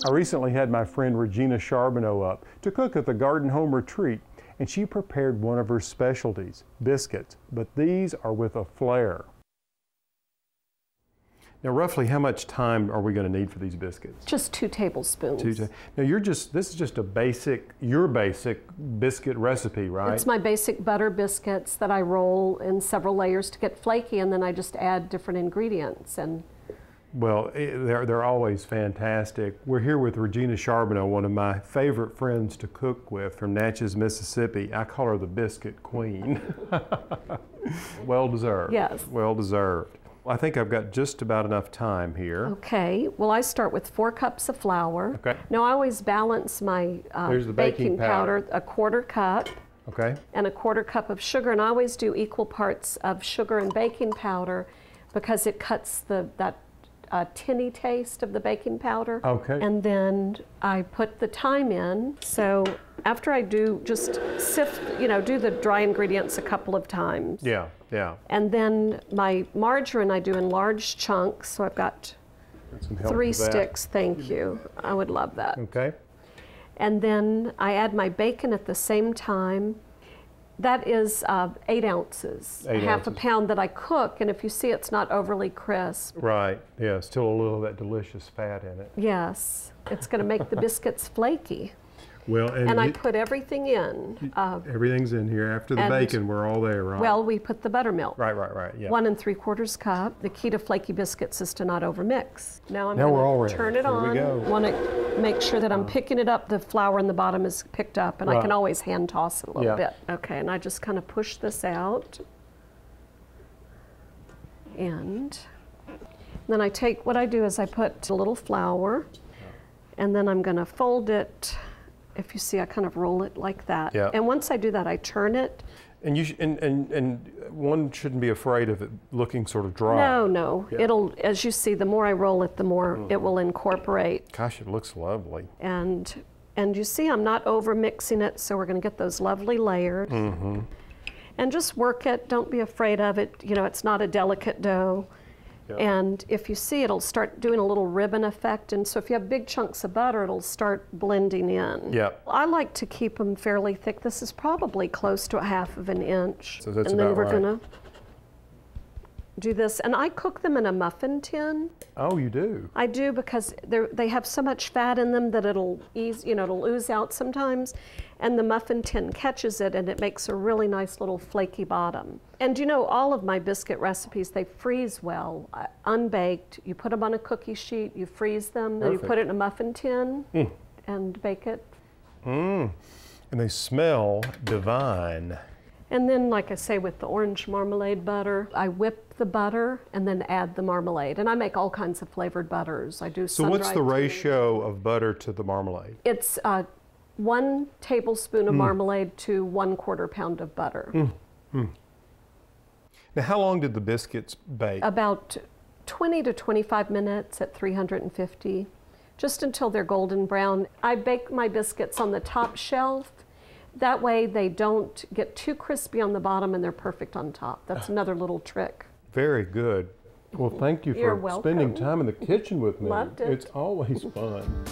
I recently had my friend Regina Charboneau up to cook at the Garden Home Retreat, and she prepared one of her specialties, biscuits, but these are with a flair. Now, roughly how much time are we going to need for these biscuits? Just 2 tablespoons. Now, this is just your basic biscuit recipe, right? It's my basic butter biscuits that I roll in several layers to get flaky, and then I just add different ingredients. Well, they're always fantastic. We're here with Regina Charboneau, one of my favorite friends to cook with from Natchez, Mississippi. I call her the Biscuit Queen. Well deserved. Yes. Well deserved. I think I've got just about enough time here. Okay. Well, I start with 4 cups of flour. Okay. Now, I always balance my There's the baking powder, a 1/4 cup. Okay. And a 1/4 cup of sugar, and I always do equal parts of sugar and baking powder because it cuts that tinny taste of the baking powder. Okay. And then I put the thyme in. So after I do just sift, do the dry ingredients a couple of times. Yeah, yeah. And then my margarine I do in large chunks. So I've got 3 sticks, thank you. I would love that. Okay. And then I add my bacon at the same time. That is 8 ounces, half a pound that I cook, and if you see it's not overly crisp. Right, yeah, still a little of that delicious fat in it. Yes, it's going to make the biscuits flaky. Well, and I put everything in. Everything's in here. After the bacon, we're all there, right? Well, we put the buttermilk. Right, yeah. 1 3/4 cup. The key to flaky biscuits is to not overmix. Now I'm going to turn it on. Here we go. Want to make sure that I'm picking it up. The flour in the bottom is picked up, and I can always hand toss it a little bit. Okay, and I just kind of push this out. And then what I do is I put a little flour, and then I'm going to fold it. If you see, I kind of roll it like that. Yeah. And once I do that, I turn it. And and one shouldn't be afraid of it looking sort of dry. No. Yeah. It'll, as you see, the more I roll it, the more it will incorporate. Gosh, it looks lovely. And you see, I'm not over mixing it, so we're going to get those lovely layers. Mm-hmm. And just work it. Don't be afraid of it. It's not a delicate dough. Yep. And if you see, it'll start doing a little ribbon effect. And so if you have big chunks of butter, it'll start blending in. Yep. I like to keep them fairly thick. This is probably close to 1/2 inch. So that's and then about we're right. going to do this. And I cook them in a muffin tin. Oh, you do? I do, because they have so much fat in them that it'll ooze out sometimes. And the muffin tin catches it, and it makes a really nice little flaky bottom. And all of my biscuit recipes, they freeze well, unbaked. You put them on a cookie sheet, you freeze them, then you put it in a muffin tin and bake it. And they smell divine. And then, like I say, with the orange marmalade butter, I whip the butter and then add the marmalade. And I make all kinds of flavored butters. I do So what's the ratio of butter to the marmalade? It's 1 tablespoon of marmalade to 1/4 pound of butter. Now, how long did the biscuits bake? About 20 to 25 minutes at 350, just until they're golden brown. I bake my biscuits on the top shelf. That way they don't get too crispy on the bottom and they're perfect on top. That's another little trick. Very good. Well, thank you for spending time in the kitchen with me. Loved it. It's always fun.